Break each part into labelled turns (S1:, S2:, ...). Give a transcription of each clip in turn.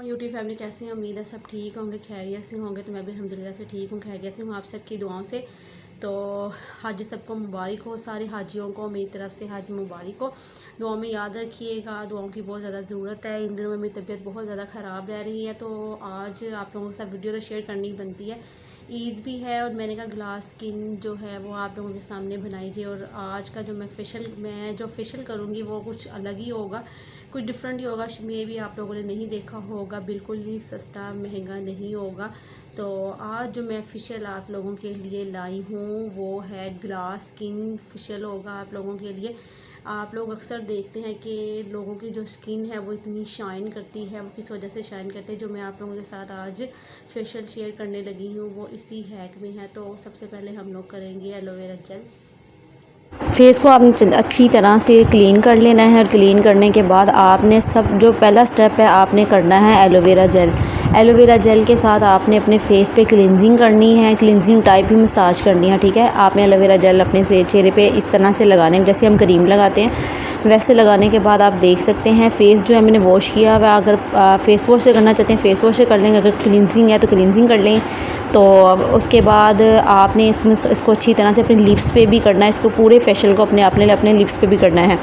S1: YouTube family कैसे हैं। उम्मीद है सब ठीक होंगे, खैरियत से होंगे। तो मैं भी अल्हम्दुलिल्लाह से ठीक हूँ, खैरियत से हूँ आप सबकी दुआओं से। तो हज सबको मुबारक हो, सारे हाजियों को मेरी तरफ से हज मुबारक हो। दुआओं में याद रखिएगा, दुआओं की बहुत ज़्यादा ज़रूरत है। इन दिनों में मेरी तबीयत बहुत ज़्यादा ख़राब रह रही है, तो आज आप लोगों के साथ वीडियो तो शेयर करनी ही बनती है। ईद भी है और मैंने कहा ग्लास स्किन जो है वो आप लोगों के सामने बनाई। और आज का जो मैं फेशियल करूँगी वो कुछ अलग ही होगा, कुछ डिफरेंट ही होगा। मे भी आप लोगों ने नहीं देखा होगा, बिल्कुल ही सस्ता महंगा नहीं होगा। तो आज जो मैं फेशियल आप लोगों के लिए लाई हूँ वो है ग्लास स्किन फेशियल होगा आप लोगों के लिए। आप लोग अक्सर देखते हैं कि लोगों की जो स्किन है वो इतनी शाइन करती है, वो किस वजह से शाइन करते हैं। जो मैं आप लोगों के साथ आज फेशियल शेयर करने लगी हूँ वो इसी हैक में है। तो सबसे पहले हम लोग करेंगे एलोवेरा जेल।
S2: फेस को आपने अच्छी तरह से क्लीन कर लेना है और क्लीन करने के बाद आपने जो पहला स्टेप है आपने करना है एलोवेरा जेल। एलोवेरा जेल के साथ आपने अपने फेस पे क्लींजिंग करनी है, क्लींजिंग टाइप ही मसाज करनी है, ठीक है। आपने एलोवेरा जेल अपने चेहरे पे इस तरह से लगाने, जैसे हम क्रीम लगाते हैं वैसे लगाने के बाद आप देख सकते हैं फेस जो है मैंने वॉश किया हुआ। अगर फेस वॉश से करना चाहते हैं फेस वॉश से कर लेंगे, अगर क्लींजिंग है तो क्लींजिंग कर लें। तो उसके बाद आपने इसको अच्छी तरह से अपने लिप्स पे भी करना है, इसको पूरे फेशियल को अपने लिप्स पे भी करना है।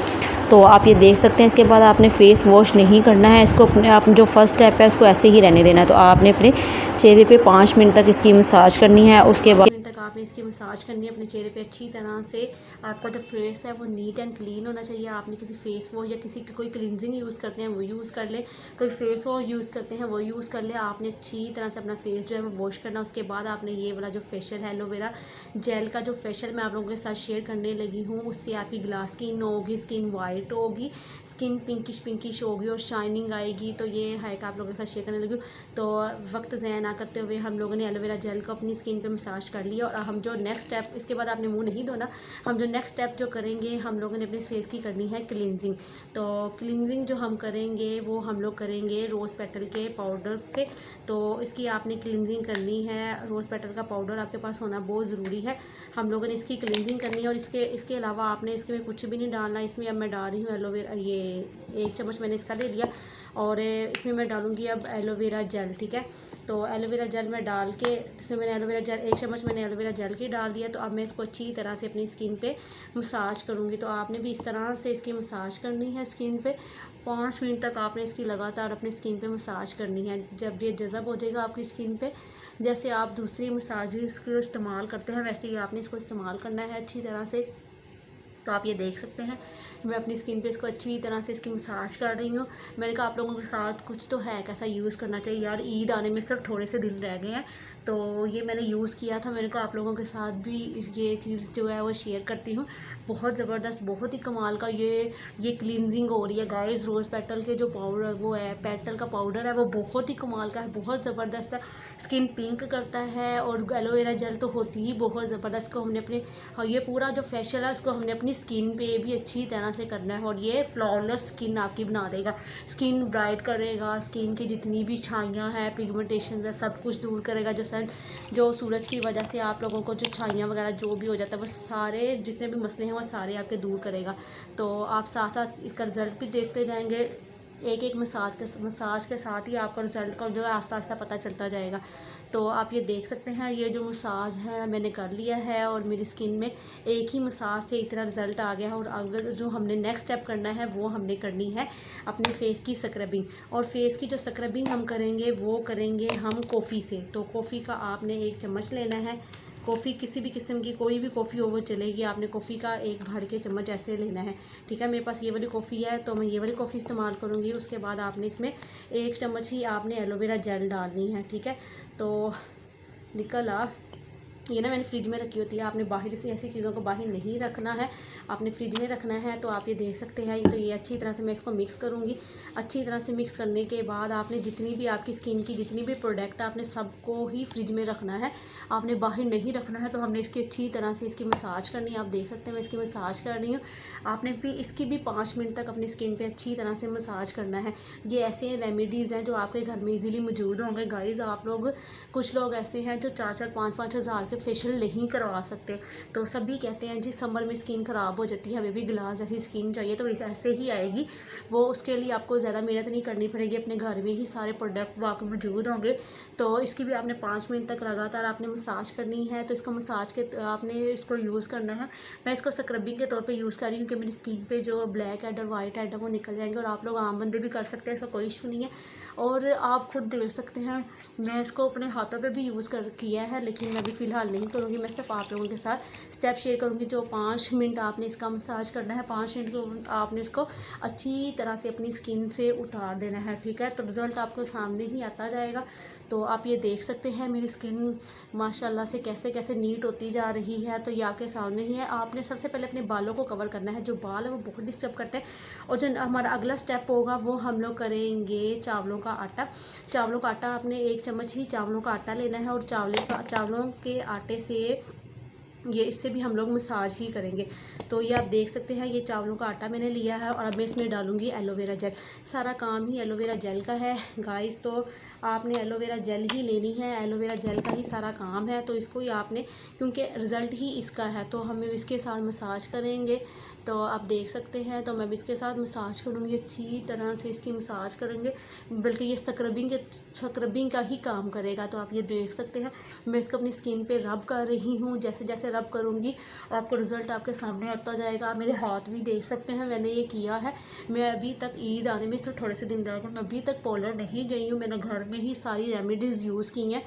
S2: तो आप ये देख सकते हैं। इसके बाद आपने फेस वॉश नहीं करना है, इसको आप जो फर्स्ट स्टेप है उसको ऐसे ही रहने देना है। तो आपने अपने चेहरे पे 5 मिनट तक इसकी मसाज करनी है। उसके बाद
S1: 5 मिनट तक आपने इसकी मसाज करनी है अपने चेहरे पे अच्छी तरह से। आपका जो फेस है वो नीट एंड क्लीन होना चाहिए। आपने किसी फेस वॉश या किसी कोई क्लिनजिंग यूज़ करते हैं वो यूज़ कर ले, कोई फेस वॉश यूज़ करते हैं वो यूज़ कर ले। आपने अच्छी तरह से अपना फेस जो है वो वॉश करना। उसके बाद आपने ये वाला जो फेशियल है एलोवेरा जेल का जो फेशियल मैं आप लोगों के साथ शेयर करने लगी हूँ, उससे आपकी ग्लास स्किन होगी, स्किन वाइट होगी, स्किन पिंकिश होगी और शाइनिंग आएगी। तो ये हैक आप लोगों के साथ शेयर करने लगी हूँ। तो वक्त ज़ाया ना करते हुए हम लोगों ने एलोवेरा जेल को अपनी स्किन पे मसाज कर लिया। और हम जो नेक्स्ट स्टेप, इसके बाद आपने मुंह नहीं धोना। हम जो नेक्स्ट स्टेप जो करेंगे हम लोगों ने अपने फेस की करनी है क्लींजिंग। तो क्लींजिंग जो हम करेंगे वो हम लोग करेंगे रोज़ पेटल के पाउडर से। तो इसकी आपने क्लींजिंग करनी है, रोज़ पेटल का पाउडर आपके पास होना बहुत ज़रूरी है। हम लोगों ने इसकी क्लींजिंग करनी है। और इसके अलावा आपने इसके में कुछ भी नहीं डालना। इसमें अब मैं डाल रही हूँ एलोवेरा, ये 1 चम्मच मैंने इसका ले लिया और इसमें मैं डालूँगी अब एलोवेरा जेल, ठीक है। तो एलोवेरा जेल में डाल के, इसमें मैंने एलोवेरा जेल 1 चम्मच मैंने एलोवेरा जेल की डाल दिया। तो अब मैं इसको अच्छी तरह से अपनी स्किन पे मसाज करूँगी। तो आपने भी इस तरह से इसकी मसाज करनी है स्किन पे। 5 मिनट तक आपने इसकी लगातार अपनी स्किन पे मसाज करनी है। जब ये जज़ब हो जाएगा आपकी स्किन पे, जैसे आप दूसरी मसाजेस को इस्तेमाल करते हैं वैसे ही आपने इसको इस्तेमाल करना है अच्छी तरह से। तो आप ये देख सकते हैं मैं अपनी स्किन पे इसको अच्छी तरह से इसकी मसाज कर रही हूँ। मैंने कहा आप लोगों के साथ कुछ तो है कैसा यूज़ करना चाहिए यार, ईद आने में सिर्फ थोड़े से दिन रह गए हैं। तो ये मैंने यूज़ किया था, मैंने कहा आप लोगों के साथ भी ये चीज़ जो है वो शेयर करती हूँ। बहुत ज़बरदस्त, बहुत ही कमाल का ये क्लींजिंग हो रही है गाइस। रोज़ पेटल के जो पाउडर वो है, पेटल का पाउडर है वो बहुत ही कमाल का है, बहुत ज़बरदस्त है। स्किन पिंक करता है और एलोवेरा जेल तो होती ही बहुत ज़बरदस्त। को हमने अपने ये पूरा जो फेशियल है उसको हमने अपनी स्किन पे भी अच्छी तरह से करना है। और ये फ्लॉलेस स्किन आपकी बना देगा, स्किन ब्राइट करेगा, स्किन की जितनी भी छाइयाँ हैं, पिगमेंटेशन है, सब कुछ दूर करेगा। जो सूरज की वजह से आप लोगों को जो छाइयाँ वगैरह जो भी हो जाता है वो सारे जितने भी मसले हैं वो सारे आपके दूर करेगा। तो आप साथ साथ इसका रिज़ल्ट भी देखते जाएंगे। एक मसाज के साथ ही आपका रिज़ल्ट का जो है आस्ता आस्ता पता चलता जाएगा। तो आप ये देख सकते हैं ये जो मसाज है मैंने कर लिया है और मेरी स्किन में एक ही मसाज से इतना रिज़ल्ट आ गया है। और अगर जो हमने नेक्स्ट स्टेप करना है वो हमने करनी है अपने फेस की स्क्रबिंग। और फेस की जो स्क्रबिंग हम करेंगे वो करेंगे हम कॉफ़ी से। तो कॉफ़ी का आपने 1 चम्मच लेना है। कॉफ़ी किसी भी किस्म की कोई भी कॉफ़ी हो वो चलेगी। आपने कॉफ़ी का 1 भर के चम्मच ऐसे लेना है, ठीक है। मेरे पास ये वाली कॉफ़ी है तो मैं ये वाली कॉफ़ी इस्तेमाल करूँगी। उसके बाद आपने इसमें 1 चम्मच ही आपने एलोवेरा जेल डालनी है, ठीक है। तो निकल आ ये ना मैंने फ्रिज में रखी होती है, आपने बाहर से ऐसी चीज़ों को बाहर नहीं रखना है, आपने फ्रिज में रखना है। तो आप ये देख सकते हैं। तो ये अच्छी तरह से मैं इसको मिक्स करूँगी। अच्छी तरह से मिक्स करने के बाद आपने जितनी भी आपकी स्किन की जितनी भी प्रोडक्ट आपने सबको ही फ्रिज में रखना है। आपने बाहर नहीं रखना है। तो हमने इसकी अच्छी तरह से इसकी मसाज करनी है। आप देख सकते हैं मैं इसकी मसाज कर रही हूँ। आपने भी इसकी भी 5 मिनट तक अपनी स्किन पे अच्छी तरह से मसाज करना है। ये ऐसे रेमेडीज़ हैं जो आपके घर में इजीली मौजूद होंगे। गाइस आप लोग, कुछ लोग ऐसे हैं जो 4-4 5-5 हज़ार के फेशियल नहीं करवा सकते। तो सभी कहते हैं जी समर में स्किन ख़राब हो जाती है, हमें भी ग्लास जैसी स्किन चाहिए, तो ऐसे ही आएगी वो। उसके लिए आपको ज़्यादा मेहनत नहीं करनी पड़ेगी, अपने घर में ही सारे प्रोडक्ट वाकई मौजूद होंगे। तो इसकी भी आपने 5 मिनट तक लगातार आपने मसाज करनी है। तो इसको मसाज के आपने इसको यूज़ करना है। मैं इसको स्क्रबिंग के तौर पे यूज़ कर रही हूँ कि मेरी स्किन पे जो ब्लैक हेड और वाइट हेड है वो निकल जाएंगे। और आप लोग आम बंदे भी कर सकते हैं, इसका कोई इशू नहीं है। और आप खुद देख सकते हैं मैं इसको अपने हाथों पे भी यूज़ किया है, लेकिन मैं अभी फ़िलहाल नहीं करूँगी। मैं सिर्फ आप लोगों के साथ स्टेप शेयर करूँगी। जो 5 मिनट आपने इसका मसाज करना है, 5 मिनट को आपने इसको अच्छी तरह से अपनी स्किन से उतार देना है, ठीक है। तो रिज़ल्ट आपको सामने ही आता जाएगा। तो आप ये देख सकते हैं मेरी स्किन माशाल्लाह से कैसे कैसे नीट होती जा रही है। तो ये आपके सामने ही है। आपने सबसे पहले अपने बालों को कवर करना है। जो बाल है वो बहुत डिस्टर्ब करते हैं। और जो हमारा अगला स्टेप होगा वो हम लोग करेंगे चावलों का आटा। चावलों का आटा आपने 1 चम्मच ही चावलों का आटा लेना है। और चावलों के आटे से ये इससे भी हम लोग मसाज ही करेंगे। तो ये आप देख सकते हैं ये चावलों का आटा मैंने लिया है। और अब मैं इसमें डालूँगी एलोवेरा जेल। सारा काम ही एलोवेरा जेल का है गाइस। तो आपने एलोवेरा जेल ही लेनी है, एलोवेरा जेल का ही सारा काम है। तो इसको ही आपने, क्योंकि रिज़ल्ट ही इसका है, तो हम इसके साथ मसाज करेंगे। तो आप देख सकते हैं तो मैं भी इसके साथ मसाज करूँगी, अच्छी तरह से इसकी मसाज करेंगे। बल्कि ये स्क्रबिंग का ही काम करेगा। तो आप ये देख सकते हैं मैं इसको अपनी स्किन पे रब कर रही हूँ। जैसे जैसे रब करूँगी आपको रिज़ल्ट आपके सामने आता जाएगा। आप मेरे हाथ भी देख सकते हैं मैंने ये किया है। मैं अभी तक ईद आने में सिर्फ थोड़े से दिन रह गए, मैं अभी तक पार्लर नहीं गई हूँ। मैंने घर में ही सारी रेमेडीज़ यूज़ की हैं।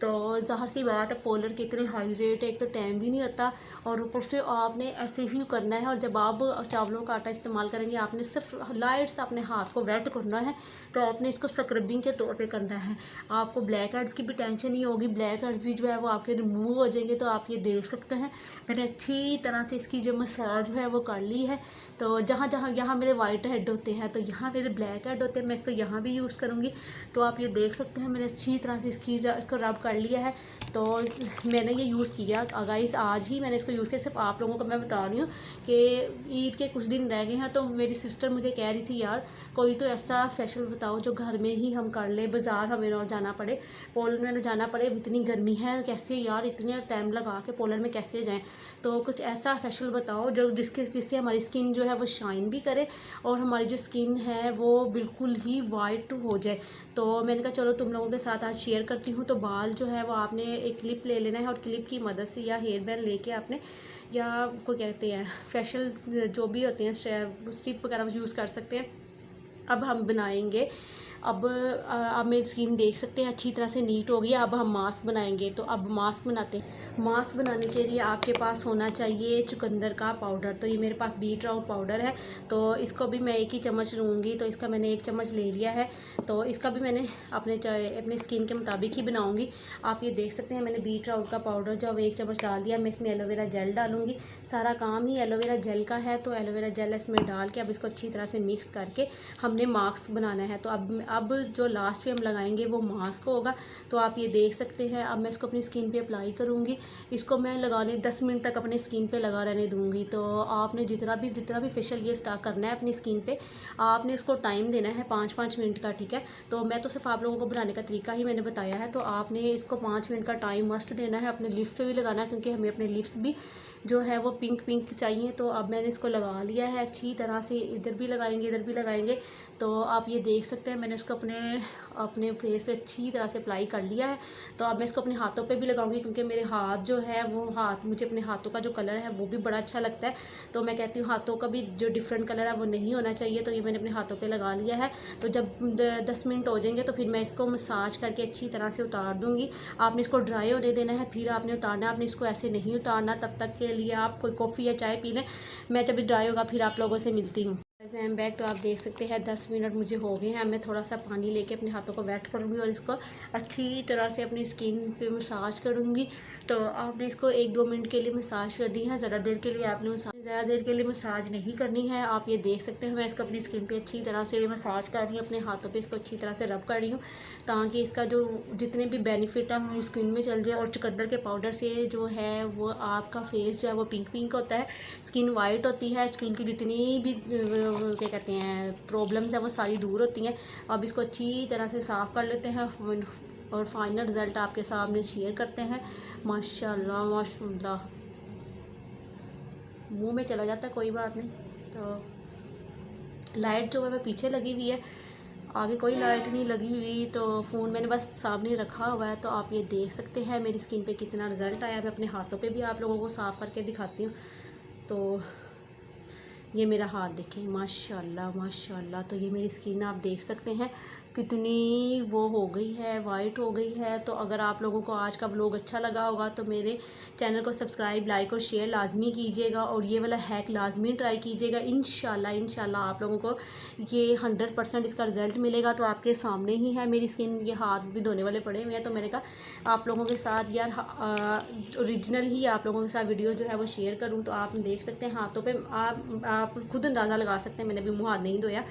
S1: तो ज़ाहिर सी बात है पार्लर के इतने हाई रेट है, एक तो टाइम भी नहीं आता और ऊपर से आपने ऐसे ही करना है। और जब आप चावलों का आटा इस्तेमाल करेंगे आपने सिर्फ लाइट से अपने हाथ को वेट करना है। तो आपने इसको स्क्रबिंग के तौर पे करना है। आपको ब्लैक हेड्स की भी टेंशन नहीं होगी, ब्लैक हेड्स भी जो है वो आपके रिमूव हो जाएंगे। तो आप ये देख सकते हैं मैंने अच्छी तरह से इसकी जो मसाज है वो कर ली है। तो जहाँ जहाँ यहाँ मेरे वाइट हेड होते हैं तो यहाँ मेरे ब्लैक हेड होते हैं, मैं इसको यहाँ भी यूज़ करूँगी। तो आप ये देख सकते हैं मैंने अच्छी तरह से इसको रब कर लिया है। तो मैंने ये यूज़ किया गाइस, आज ही मैंने इसको यूज़ किया। सिर्फ आप लोगों को मैं बता रही हूँ कि ईद के कुछ दिन रह गए हैं। तो मेरी सिस्टर मुझे कह रही थी यार कोई तो ऐसा फेशियल बताओ जो घर में ही हम कर ले, बाज़ार हमें ना जाना पड़े, पोलर में ना जाना पड़े। इतनी गर्मी है कैसे यार इतने टाइम लगा के पोलर में कैसे जाएं। तो कुछ ऐसा फेशियल बताओ जो जिससे हमारी स्किन जो है वो शाइन भी करे और हमारी जो स्किन है वो बिल्कुल ही वाइट हो जाए। तो मैंने कहा चलो तुम लोगों के साथ आज शेयर करती हूँ। तो बाल जो है वो आपने एक क्लिप ले लेना है और क्लिप की मदद से या हेयर बैंड लेके आपने, या को कहते हैं फेशियल जो भी होते हैं स्ट्रिप वगैरह यूज़ कर सकते हैं। अब हम बनाएंगे, अब आप मेरी स्किन देख सकते हैं अच्छी तरह से नीट हो गई। अब हम मास्क बनाएंगे। तो अब मास्क बनाते हैं। मास्क बनाने के लिए आपके पास होना चाहिए चुकंदर का पाउडर। तो ये मेरे पास बीट रूट पाउडर है। तो इसको भी मैं 1 ही चम्मच लूँगी। तो इसका मैंने 1 चम्मच ले लिया है। तो इसका भी मैंने अपने स्किन के मुताबिक ही बनाऊँगी। आप ये देख सकते हैं मैंने बीट रूट का पाउडर जो 1 चम्मच डाल दिया। मैं इसमें एलोवेरा जेल डालूँगी। सारा काम ही एलोवेरा जेल का है। तो एलोवेरा जेल इसमें डाल के अब इसको अच्छी तरह से मिक्स करके हमने मास्क बनाना है। तो अब जो लास्ट पे हम लगाएंगे वो मास्क होगा। तो आप ये देख सकते हैं अब मैं इसको अपनी स्किन पे अप्लाई करूँगी। इसको मैं लगाने 10 मिनट तक अपने स्किन पे लगा रहने दूँगी। तो आपने जितना भी फेशियल ये स्टार्ट करना है अपनी स्किन पे, आपने उसको टाइम देना है 5-5 मिनट का, ठीक है। तो मैं तो सिर्फ आप लोगों को बनाने का तरीका ही मैंने बताया है। तो आपने इसको 5 मिनट का टाइम मस्ट देना है। अपने लिप्स पे भी लगाना है क्योंकि हमें अपने लिप्स भी जो है वो पिंक पिंक चाहिए। तो अब मैंने इसको लगा लिया है अच्छी तरह से, इधर भी लगाएंगे इधर भी लगाएंगे। तो आप ये देख सकते हैं मैंने इसको अपने फेस पे अच्छी तरह से अप्लाई कर लिया है। तो अब मैं इसको अपने हाथों पे भी लगाऊंगी क्योंकि मेरे हाथ जो है वो मुझे अपने हाथों का जो कलर है वो भी बड़ा अच्छा लगता है। तो मैं कहती हूँ हाथों का भी जो डिफरेंट कलर है वो नहीं होना चाहिए। तो ये मैंने अपने हाथों पे लगा लिया है। तो जब 10 मिनट हो जाएंगे तो फिर मैं इसको मसाज करके अच्छी तरह से उतार दूँगी। आपने इसको ड्राई होने देना है फिर आपने उतारना है। आपने इसको ऐसे नहीं उतारना। तब तक के लिए आप कोई कॉफ़ी या चाय पी लें। मैं जब ड्राई होगा फिर आप लोगों से मिलती हूँ। I am back. तो आप देख सकते हैं 10 मिनट मुझे हो गए हैं। मैं थोड़ा सा पानी लेके अपने हाथों को वेट करूँगी और इसको अच्छी तरह से अपनी स्किन पे मसाज करूँगी। तो आपने इसको 1-2 मिनट के लिए मसाज करनी है, ज़्यादा देर के लिए मसाज नहीं करनी है। आप ये देख सकते हैं मैं इसको अपनी स्किन पे अच्छी तरह से मसाज कर रही हूँ, अपने हाथों पे इसको अच्छी तरह से रब कर रही हूँ ताकि इसका जो जितने भी बेनिफिट है वो स्किन में चल जाए। और चुकंदर के पाउडर से जो है वो आपका फेस जो है वो पिंक पिंक होता है, स्किन वाइट होती है, स्किन की जितनी भी क्या कहते हैं प्रॉब्लम्स है वो सारी दूर होती हैं। अब इसको अच्छी तरह से साफ़ कर लेते हैं और फाइनल रिज़ल्ट आपके सामने शेयर करते हैं। माशाल्लाह माशाल्लाह, मुंह में चला जाता है, कोई बात नहीं। तो लाइट जो है वह पीछे लगी हुई है, आगे कोई लाइट नहीं लगी हुई, तो फ़ोन मैंने बस सामने रखा हुआ है। तो आप ये देख सकते हैं मेरी स्किन पे कितना रिज़ल्ट आया। मैं अपने हाथों पे भी आप लोगों को साफ़ करके दिखाती हूँ। तो ये मेरा हाथ देखें, माशाल्लाह माशाल्लाह। तो ये मेरी स्किन आप देख सकते हैं कितनी वो हो गई है, वाइट हो गई है। तो अगर आप लोगों को आज का व्लॉग अच्छा लगा होगा तो मेरे चैनल को सब्सक्राइब, लाइक और शेयर लाजमी कीजिएगा और ये वाला हैक लाजमी ट्राई कीजिएगा। इंशाल्लाह आप लोगों को ये 100% इसका रिज़ल्ट मिलेगा। तो आपके सामने ही है मेरी स्किन, ये हाथ भी धोने वाले पड़े हुए हैं। तो मैंने कहा आप लोगों के साथ यार ओरिजिनल ही आप लोगों के साथ वीडियो जो है वो शेयर करूँ। तो आप देख सकते हैं हाथों पे आप खुद अंदाज़ा लगा सकते हैं, मैंने भी मुँह हाथ नहीं धोया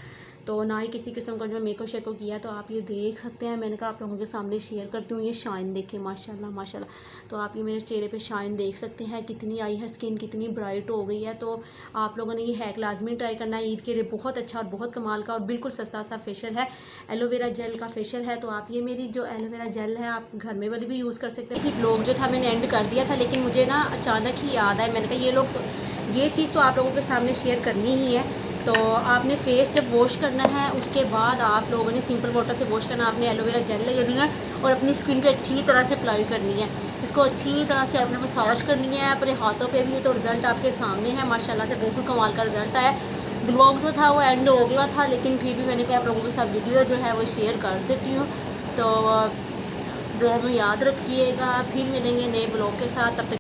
S1: तो ना ही किसी किस्म का जो मेको शेको किया। तो आप ये देख सकते हैं, मैंने कहा आप लोगों के सामने शेयर करती हूँ। ये शाइन देखें माशाल्लाह माशाल्लाह। तो आप ये मेरे चेहरे पे शाइन देख सकते हैं कितनी आई है, स्किन कितनी ब्राइट हो गई है। तो आप लोगों ने ये हैक लाजमी ट्राई करना है, ईद के लिए बहुत अच्छा और बहुत कमाल का और बिल्कुल सस्ता सा फेशियल है, एलोवेरा जेल का फेशियल है। तो आप ये मेरी जो एलोवेरा जेल है आप घर में वाली भी यूज़ कर सकते हैं। व्लॉग जो था मैंने एंड कर दिया था, लेकिन मुझे ना अचानक ही याद आया, मैंने कहा ये चीज़ तो आप लोगों के सामने शेयर करनी ही है। तो आपने फेस जब वॉश करना है उसके बाद आप लोगों ने सिंपल वाटर से वॉश करना, आपने एलोवेरा जेल लेनी है और अपनी स्किन पे अच्छी तरह से अप्लाई करनी है। इसको अच्छी तरह से आपने मसाज करनी है अपने हाथों पे भी। तो रिज़ल्ट आपके सामने है माशाल्लाह से, बिल्कुल कमाल का रिज़ल्ट आया। ब्लॉग जो था वो एंड हो गया था, लेकिन फिर भी मैंने कहा आप लोगों के साथ वीडियो जो है वो शेयर कर देती हूँ। तो दुआ में याद रखिएगा, फिर मिलेंगे नए ब्लॉग के साथ। तब तक